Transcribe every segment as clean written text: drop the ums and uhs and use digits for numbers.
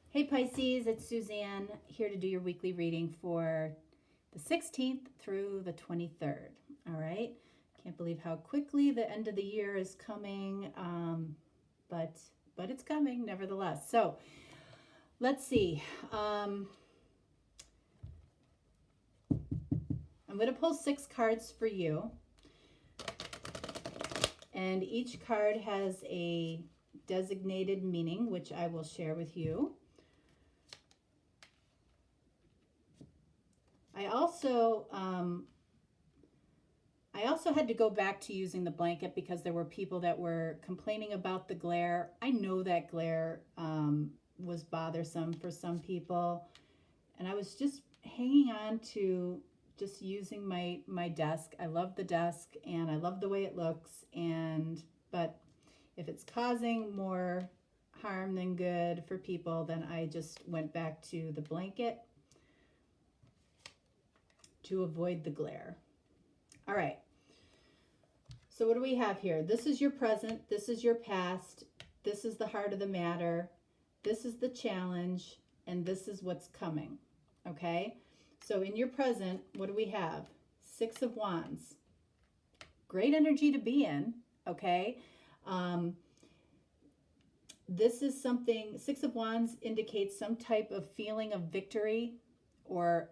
Hey Pisces, it's Suzanne here to do your weekly reading for the 16th through the 23rd. All right. Can't believe how quickly the end of the year is coming, but it's coming nevertheless. So let's see. I'm going to pull 6 cards for you, and each card has a designated meaning, which I will share with you. I also had to go back to using the blanket because there were people that were complaining about the glare. I know that glare was bothersome for some people, and I was just hanging on to just using my desk. I love the desk and I love the way it looks, but if it's causing more harm than good for people, then I just went back to the blanket to avoid the glare. All right. So what do we have here? This is your present. This is your past. This is the heart of the matter. This is the challenge. And this is what's coming. Okay? So in your present, what do we have? 6 of Wands. Great energy to be in. Okay? This is something, 6 of Wands indicates some type of feeling of victory, or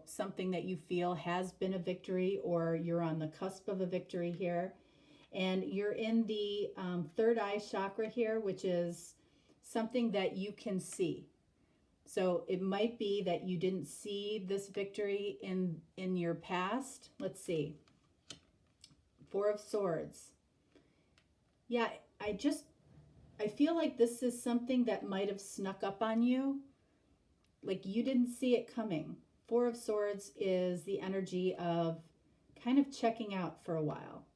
something that you feel has been a victory, or you're on the cusp of a victory here. And you're in the third eye chakra here, which is something that you can see. So it might be that you didn't see this victory in your past. Let's see. 4 of Swords. Yeah, I feel like this is something that might have snuck up on you. Like you didn't see it coming. 4 of Swords is the energy of kind of checking out for a while.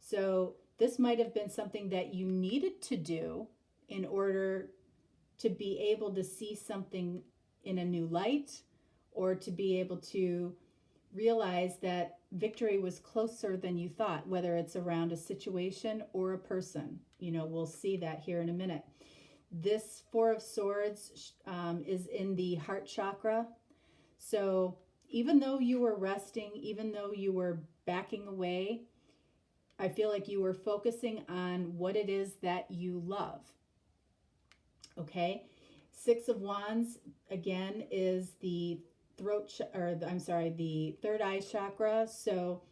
So this might have been something that you needed to do in order to be able to see something in a new light, or to be able to realize that victory was closer than you thought, whether it's around a situation or a person. We'll see that here in a minute. This 4 of Swords is in the heart chakra. So even though you were resting, even though you were backing away, I feel like you were focusing on what it is that you love. Okay? 6 of Wands, again, is the the third eye chakra. So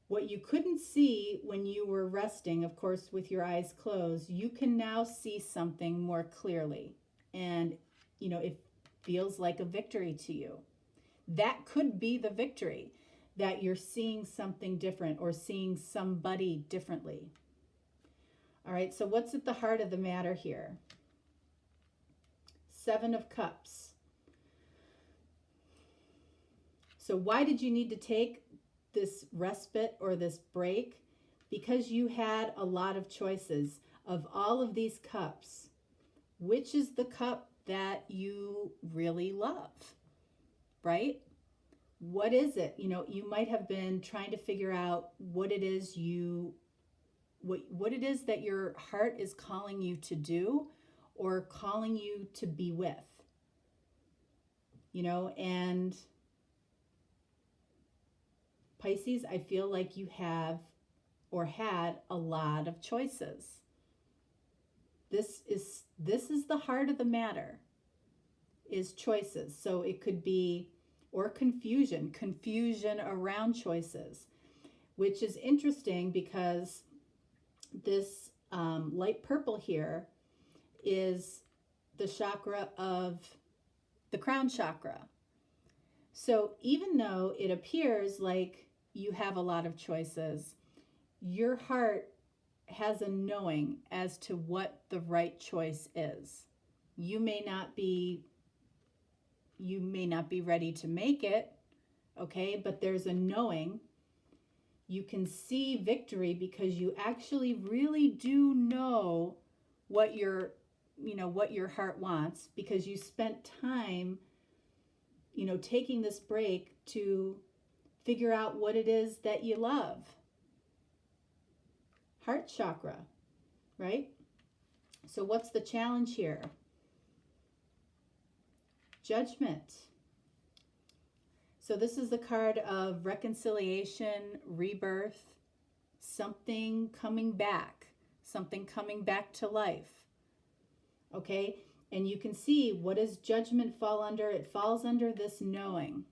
what you couldn't see when you were resting, of course, with your eyes closed, you can now see something more clearly. And, it feels like a victory to you. That could be the victory, that you're seeing something different or seeing somebody differently. All right, so what's at the heart of the matter here? 7 of Cups. So why did you need to take this respite or this break? Because you had a lot of choices. Of all of these cups, which is the cup that you really love, right? What is it? You might have been trying to figure out what it is what it is that your heart is calling you to do, or calling you to be with. And Pisces, I feel like you have or had a lot of choices. This is the heart of the matter, is choices. So it could be, or confusion around choices, which is interesting because this light purple here is the chakra of the crown chakra. So even though it appears like you have a lot of choices, your heart has a knowing as to what the right choice is. You may not be ready to make it, okay, but there's a knowing. You can see victory because you actually really do know what your heart wants, because you spent time taking this break to figure out what it is that you love. Heart chakra, right? So what's the challenge here? Judgment. So this is the card of reconciliation, rebirth, something coming back to life. Okay? And you can see, what does judgment fall under? It falls under this knowing.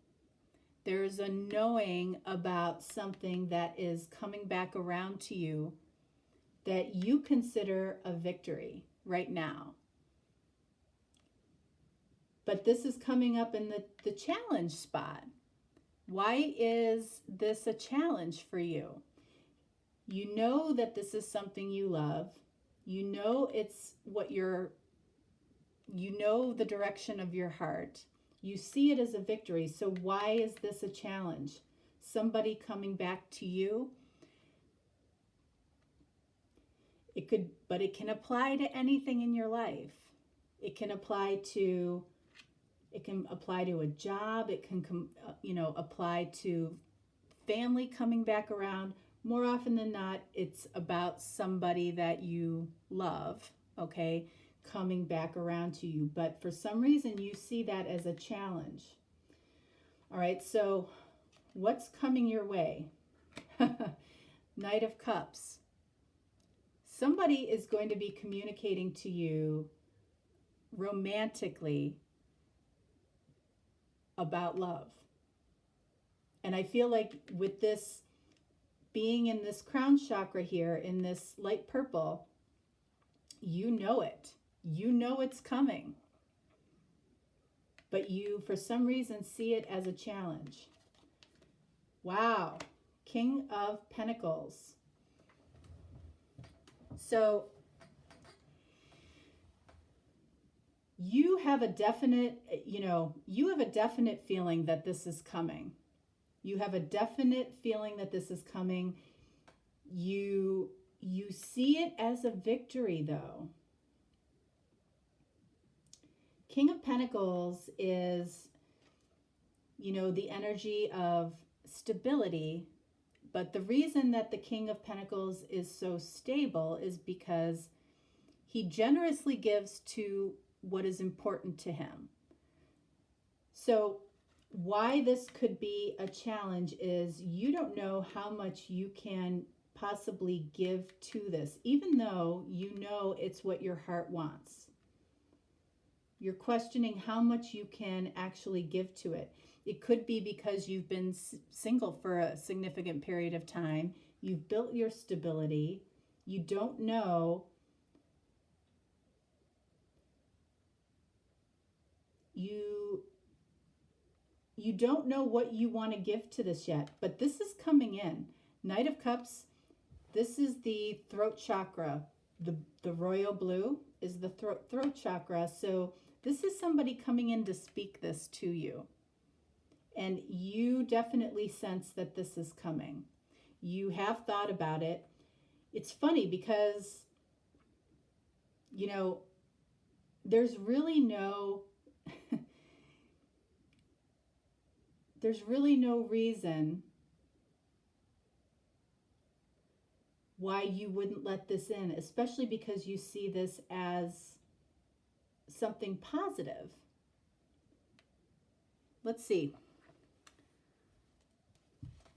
There's a knowing about something that is coming back around to you that you consider a victory right now. But this is coming up in the challenge spot. Why is this a challenge for you? You know that this is something you love. You know it's you know the direction of your heart. You see it as a victory. So why is this a challenge? Somebody coming back to you. But it can apply to anything in your life. It can apply to a job. It can apply to family coming back around. More often than not, it's about somebody that you love, okay, coming back around to you. But for some reason, you see that as a challenge. All right, so what's coming your way? Knight of Cups. Somebody is going to be communicating to you romantically about love. And I feel like with this being in this crown chakra here, in this light purple, you know it. You know it's coming. But you, for some reason, see it as a challenge. Wow. King of Pentacles. So you have a definite feeling that this is coming. You have a definite feeling that this is coming. You see it as a victory, though. King of Pentacles is, the energy of stability. But the reason that the King of Pentacles is so stable is because he generously gives to what is important to him. So why this could be a challenge is you don't know how much you can possibly give to this, even though you know it's what your heart wants. You're questioning how much you can actually give to it. It could be because you've been single for a significant period of time. You've built your stability. You don't know. You don't know what you want to give to this yet, but this is coming in. Knight of Cups, this is the throat chakra. The royal blue is the throat chakra. So this is somebody coming in to speak this to you. And you definitely sense that this is coming. You have thought about it. It's funny because, there's really no reason why you wouldn't let this in, especially because you see this as something positive. Let's see.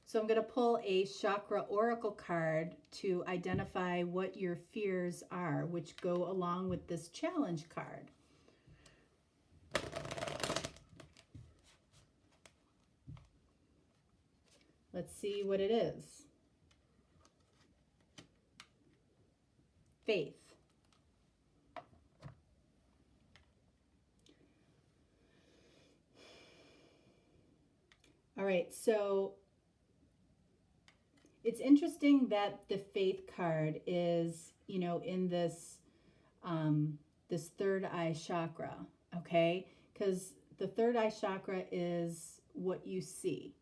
So I'm going to pull a chakra oracle card to identify what your fears are, which go along with this challenge card. Let's see what it is. Faith. All right, so it's interesting that the faith card is, in this this third eye chakra, okay? Because the third eye chakra is what you see.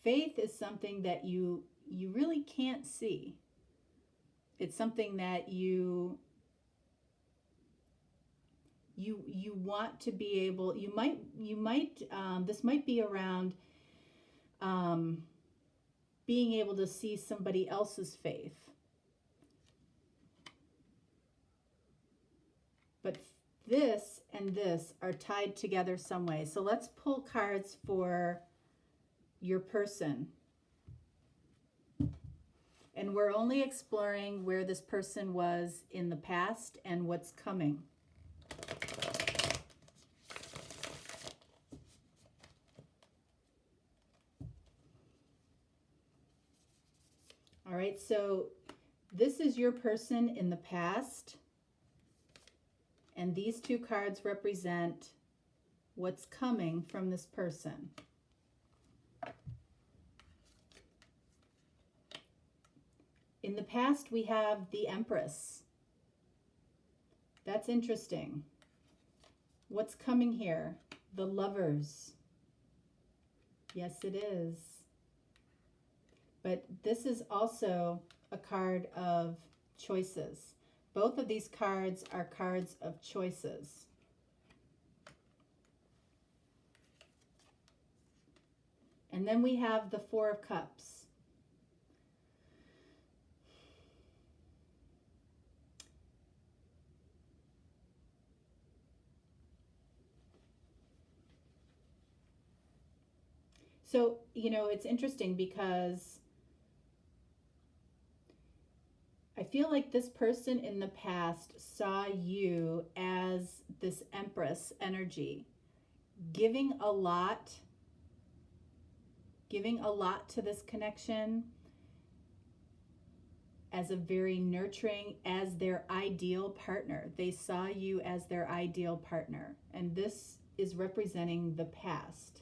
Faith is something that you really can't see. It's something that you want to be able, you might this might be around being able to see somebody else's faith. But this and this are tied together some way. So let's pull cards for your person. And we're only exploring where this person was in the past and what's coming. All right, so this is your person in the past. And these two cards represent what's coming from this person. In the past, we have the Empress. That's interesting. What's coming here? The Lovers. Yes, it is. But this is also a card of choices. Both of these cards are cards of choices. And then we have the Four of Cups. So, you know, it's interesting because I feel like this person in the past saw you as this Empress energy, giving a lot to this connection, as a very nurturing, as their ideal partner. They saw you as their ideal partner. And this is representing the past.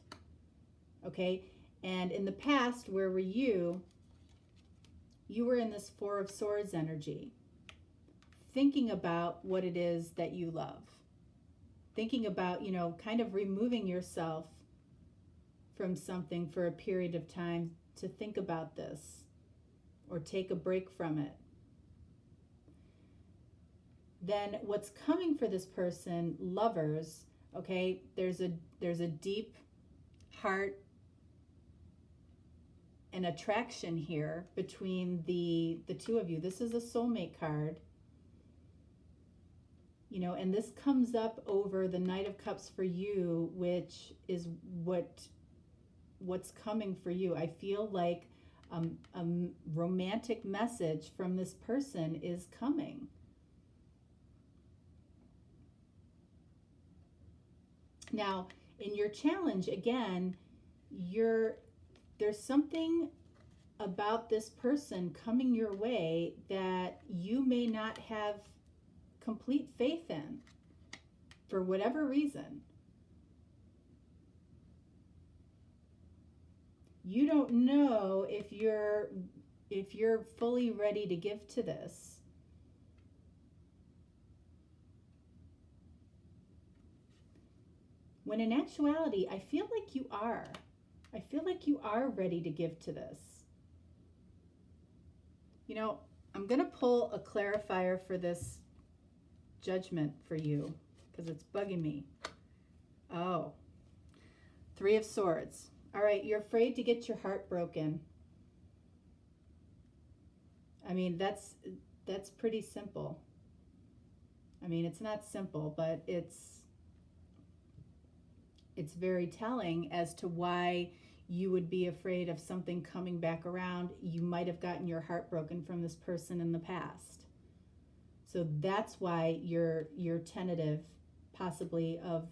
Okay? And in the past, where were you? You were in this Four of Swords energy, thinking about what it is that you love. Thinking about, you know, kind of removing yourself from something for a period of time to think about this or take a break from it. Then what's coming for this person, Lovers, okay, there's a deep heart and attraction here between the two of you. This is a soulmate card. You know, and this comes up over the Knight of Cups for you, which is what's coming for you. I feel like a romantic message from this person is coming. Now, in your challenge, again, there's something about this person coming your way that you may not have complete faith in for whatever reason. You don't know if you're fully ready to give to this. When in actuality, I feel like you are. I feel like you are ready to give to this. You know, I'm going to pull a clarifier for this judgment for you because it's bugging me. Oh, Three of Swords. All right, you're afraid to get your heart broken. I mean, that's pretty simple. I mean, it's not simple, but it's very telling as to why you would be afraid of something coming back around. You might have gotten your heart broken from this person in the past. So that's why you're tentative, possibly, of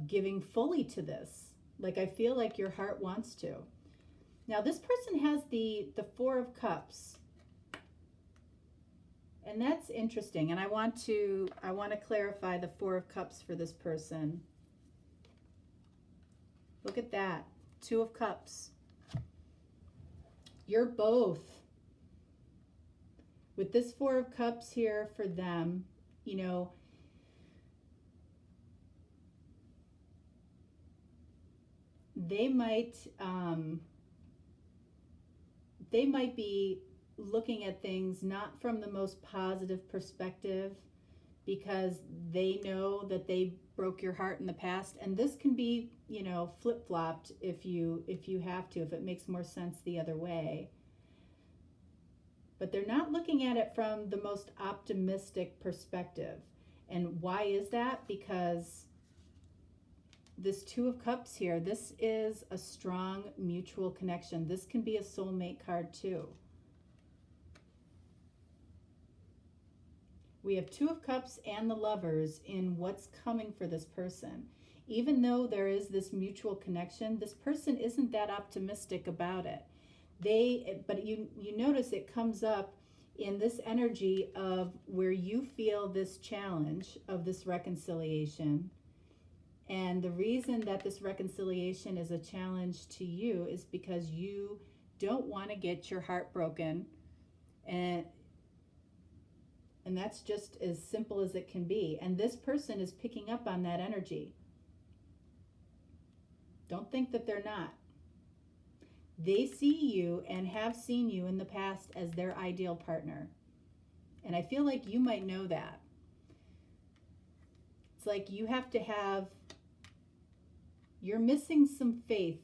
giving fully to this. Like, I feel like your heart wants to. Now, this person has the Four of Cups. And that's interesting. And I want to clarify the Four of Cups for this person. Look at that. Two of Cups. You're both. With this Four of Cups here for them, you know, they might be looking at things not from the most positive perspective because they know that they broke your heart in the past, and this can be, you know, flip-flopped if you have to, if it makes more sense the other way. But they're not looking at it from the most optimistic perspective. And why is that? Because this Two of Cups here, this is a strong mutual connection. This can be a soulmate card too. We have Two of Cups and the Lovers in what's coming for this person. Even though there is this mutual connection, this person isn't that optimistic about it. But you notice it comes up in this energy of where you feel this challenge of this reconciliation. And the reason that this reconciliation is a challenge to you is because you don't want to get your heart broken. And that's just as simple as it can be. And this person is picking up on that energy. Don't think that they're not. They see you and have seen you in the past as their ideal partner. And I feel like you might know that. It's like you have to have, you're missing some faith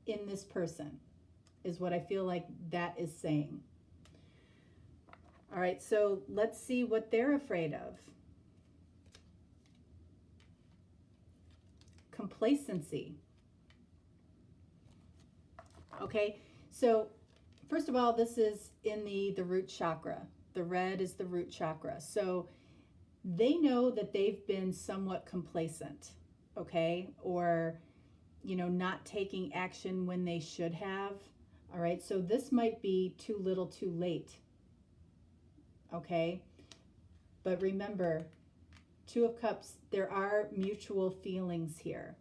in this person, is what I feel like that is saying. All right, so let's see what they're afraid of. Complacency. Okay, so first of all, this is in the root chakra. The red is the root chakra. So they know that they've been somewhat complacent, okay? Or, not taking action when they should have. All right, so this might be too little too late, okay? But remember, Two of Cups, there are mutual feelings here.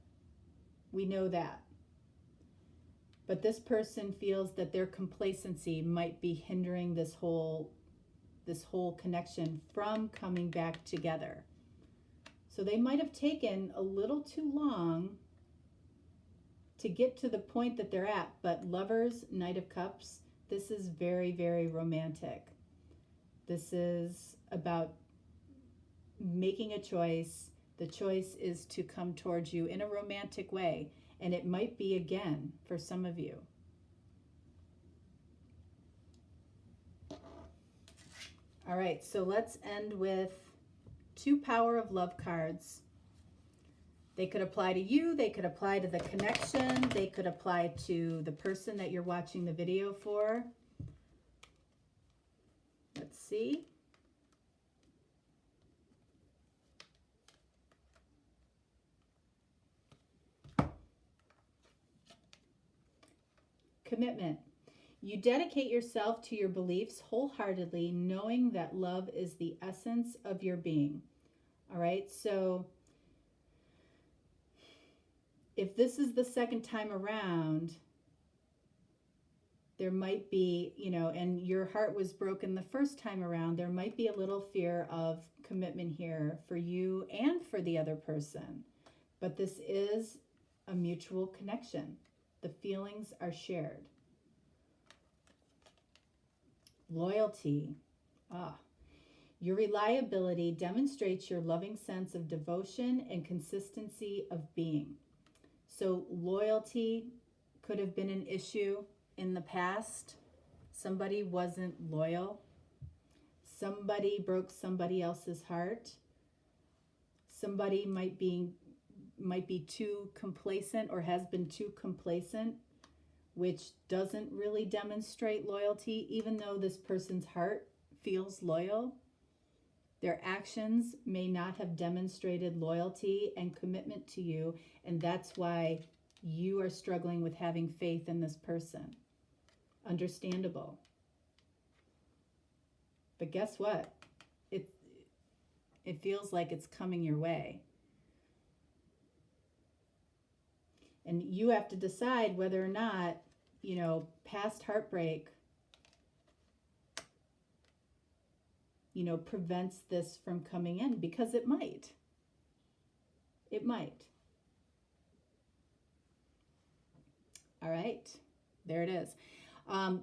We know that. But this person feels that their complacency might be hindering this whole connection from coming back together. So they might have taken a little too long to get to the point that they're at. But Lovers, Knight of Cups, this is very, very romantic. This is about making a choice. The choice is to come towards you in a romantic way. And it might be again for some of you. All right, so let's end with 2 Power of Love cards. They could apply to you, they could apply to the connection, they could apply to the person that you're watching the video for. Let's see. Commitment. You dedicate yourself to your beliefs wholeheartedly, knowing that love is the essence of your being. All right, so if this is the second time around, there might be, and your heart was broken the first time around, there might be a little fear of commitment here for you and for the other person. But this is a mutual connection. The feelings are shared. Loyalty. Your reliability demonstrates your loving sense of devotion and consistency of being. So loyalty could have been an issue in the past. Somebody wasn't loyal. Somebody broke somebody else's heart. Somebody might be too complacent or has been too complacent, which doesn't really demonstrate loyalty. Even though this person's heart feels loyal, their actions may not have demonstrated loyalty and commitment to you, and that's why you are struggling with having faith in this person. Understandable. But guess what? It feels like it's coming your way. And you have to decide whether or not, past heartbreak, prevents this from coming in, because it might. It might. All right, there it is.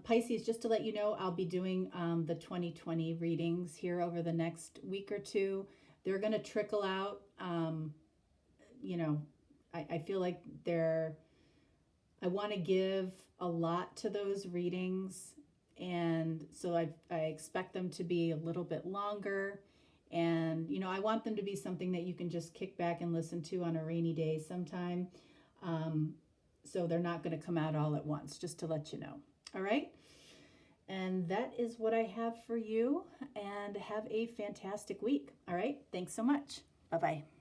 Pisces, just to let you know, I'll be doing the 2020 readings here over the next week or two. They're going to trickle out. I feel like I want to give a lot to those readings, and so I expect them to be a little bit longer, And, you know, I want them to be something that you can just kick back and listen to on a rainy day sometime. So they're not going to come out all at once, just to let you know. All right. And that is what I have for you. And have a fantastic week. All right. Thanks so much. Bye-bye.